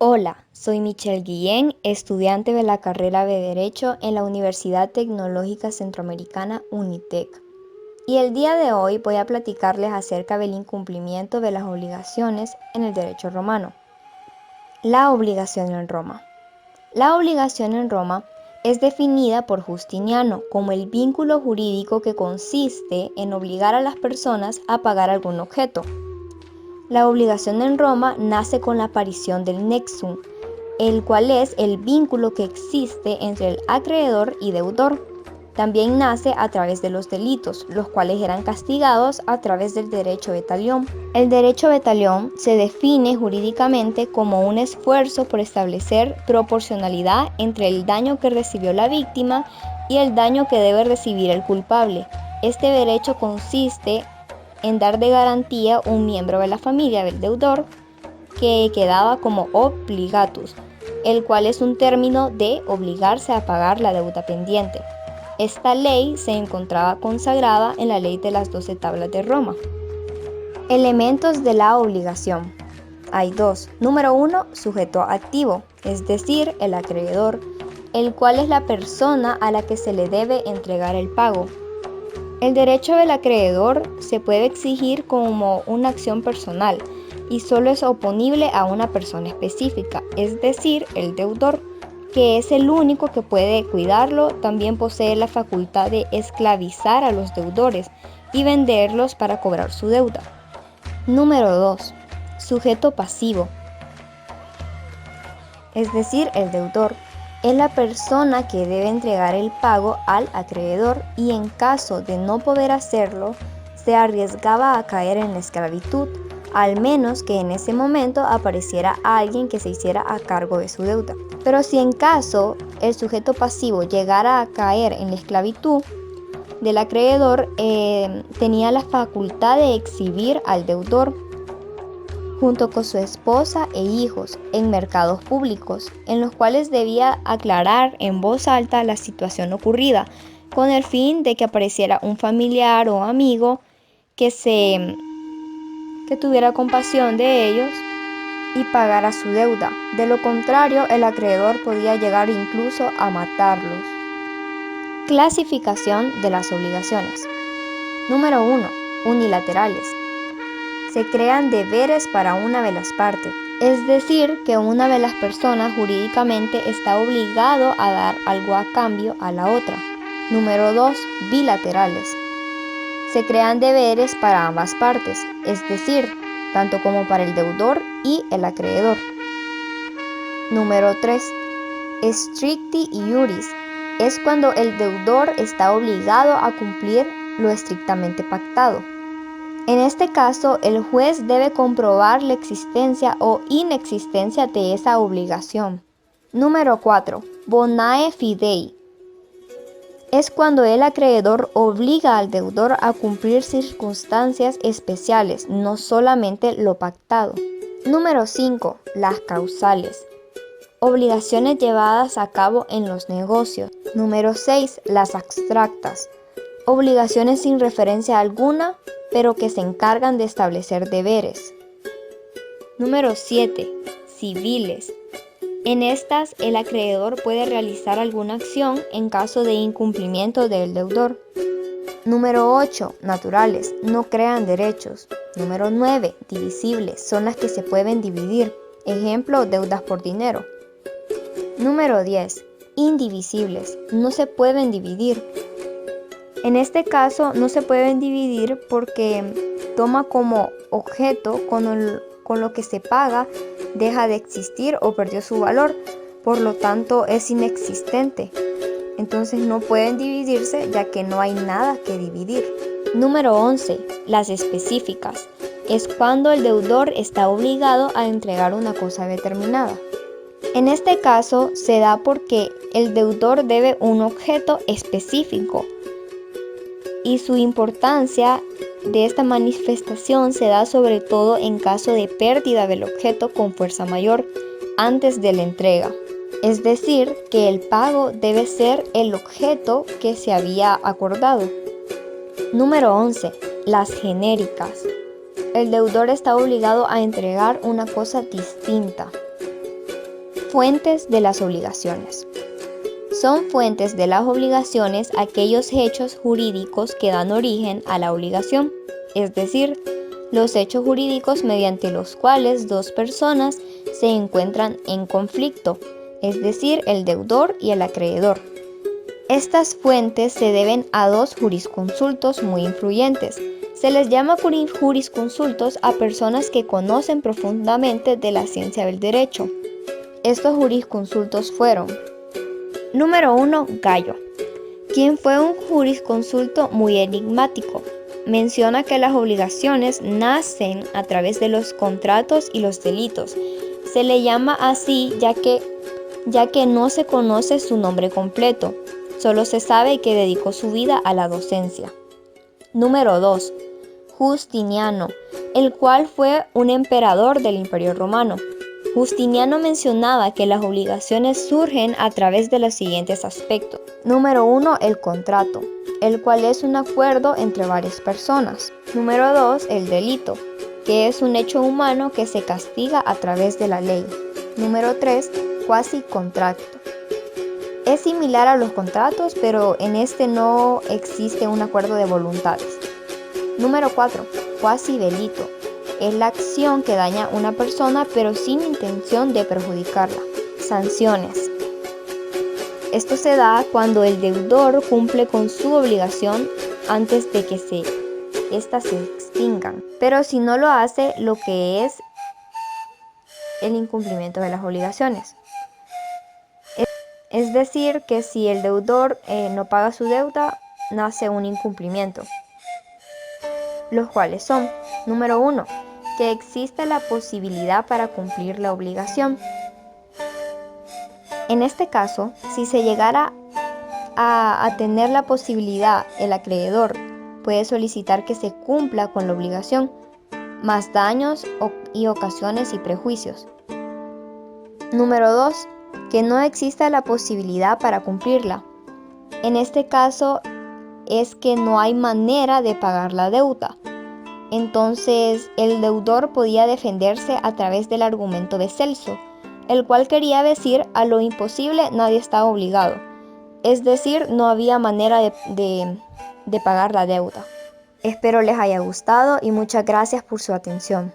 Hola, soy Michelle Guillén, estudiante de la carrera de Derecho en la Universidad Tecnológica Centroamericana UNITEC. Y el día de hoy voy a platicarles acerca del incumplimiento de las obligaciones en el derecho romano. La obligación en Roma. La obligación en Roma es definida por Justiniano como el vínculo jurídico que consiste en obligar a las personas a pagar algún objeto. La obligación en Roma nace con la aparición del nexum, el cual es el vínculo que existe entre el acreedor y deudor. También nace a través de los delitos, los cuales eran castigados a través del derecho de talión. El derecho de talión se define jurídicamente como un esfuerzo por establecer proporcionalidad entre el daño que recibió la víctima y el daño que debe recibir el culpable. Este derecho consiste en dar de garantía un miembro de la familia del deudor que quedaba como obligatus, el cual es un término de obligarse a pagar la deuda pendiente. Esta ley se encontraba consagrada en la ley de las 12 tablas de Roma. Elementos de la obligación. Hay dos. Número 1, sujeto activo, es decir, el acreedor, el cual es la persona a la que se le debe entregar el pago. El derecho del acreedor se puede exigir como una acción personal y solo es oponible a una persona específica, es decir, el deudor, que es el único que puede cuidarlo. También posee la facultad de esclavizar a los deudores y venderlos para cobrar su deuda. Número 2. Sujeto pasivo, es decir, el deudor. Es la persona que debe entregar el pago al acreedor y en caso de no poder hacerlo, se arriesgaba a caer en la esclavitud, al menos que en ese momento apareciera alguien que se hiciera a cargo de su deuda. Pero si en caso el sujeto pasivo llegara a caer en la esclavitud del acreedor, tenía la facultad de exhibir al deudor junto con su esposa e hijos en mercados públicos, en los cuales debía aclarar en voz alta la situación ocurrida, con el fin de que apareciera un familiar o amigo que tuviera compasión de ellos y pagara su deuda. De lo contrario, el acreedor podía llegar incluso a matarlos. Clasificación de las obligaciones. Número 1. Unilaterales. Se crean deberes para una de las partes, es decir, que una de las personas jurídicamente está obligado a dar algo a cambio a la otra. Número 2. Bilaterales. Se crean deberes para ambas partes, es decir, tanto como para el deudor y el acreedor. Número 3. Stricti iuris. Es cuando el deudor está obligado a cumplir lo estrictamente pactado. En este caso, el juez debe comprobar la existencia o inexistencia de esa obligación. Número 4. Bonae fidei. Es cuando el acreedor obliga al deudor a cumplir circunstancias especiales, no solamente lo pactado. Número 5. Las causales. Obligaciones llevadas a cabo en los negocios. Número 6. Las abstractas. Obligaciones sin referencia alguna, pero que se encargan de establecer deberes. Número 7. Civiles. En estas, el acreedor puede realizar alguna acción en caso de incumplimiento del deudor. Número 8. Naturales. No crean derechos. Número 9. Divisibles. Son las que se pueden dividir. Ejemplo, deudas por dinero. Número 10. Indivisibles. No se pueden dividir. En este caso no se pueden dividir porque toma como objeto con lo que se paga, deja de existir o perdió su valor, por lo tanto es inexistente. Entonces no pueden dividirse ya que no hay nada que dividir. Número 11. Las específicas. Es cuando el deudor está obligado a entregar una cosa determinada. En este caso se da porque el deudor debe un objeto específico. Y su importancia de esta manifestación se da sobre todo en caso de pérdida del objeto con fuerza mayor antes de la entrega. Es decir, que el pago debe ser el objeto que se había acordado. Número 11. Las genéricas. El deudor está obligado a entregar una cosa distinta. Fuentes de las obligaciones. Son fuentes de las obligaciones aquellos hechos jurídicos que dan origen a la obligación, es decir, los hechos jurídicos mediante los cuales dos personas se encuentran en conflicto, es decir, el deudor y el acreedor. Estas fuentes se deben a dos jurisconsultos muy influyentes. Se les llama jurisconsultos a personas que conocen profundamente de la ciencia del derecho. Estos jurisconsultos fueron: número 1, Gallo, quien fue un jurisconsulto muy enigmático. Menciona que las obligaciones nacen a través de los contratos y los delitos. Se le llama así ya que no se conoce su nombre completo, solo se sabe que dedicó su vida a la docencia. Número 2, Justiniano, el cual fue un emperador del Imperio Romano. Justiniano mencionaba que las obligaciones surgen a través de los siguientes aspectos. Número 1, el contrato, el cual es un acuerdo entre varias personas. Número 2, el delito, que es un hecho humano que se castiga a través de la ley. Número 3, cuasi contrato. Es similar a los contratos, pero en este no existe un acuerdo de voluntades. Número 4, cuasi delito. Es la acción que daña a una persona pero sin intención de perjudicarla. Sanciones. Esto se da cuando el deudor cumple con su obligación antes de que éstas se extingan, pero si no lo hace, lo que es el incumplimiento de las obligaciones. Es decir, que si el deudor no paga su deuda, nace un incumplimiento. Los cuales son: número 1, que existe la posibilidad para cumplir la obligación. En este caso, si se llegara a tener la posibilidad, el acreedor puede solicitar que se cumpla con la obligación, más daños y ocasiones y prejuicios. Número 2, que no exista la posibilidad para cumplirla. En este caso es que no hay manera de pagar la deuda. Entonces el deudor podía defenderse a través del argumento de Celso, el cual quería decir: a lo imposible nadie está obligado. Es decir, no había manera de pagar la deuda. Espero les haya gustado y muchas gracias por su atención.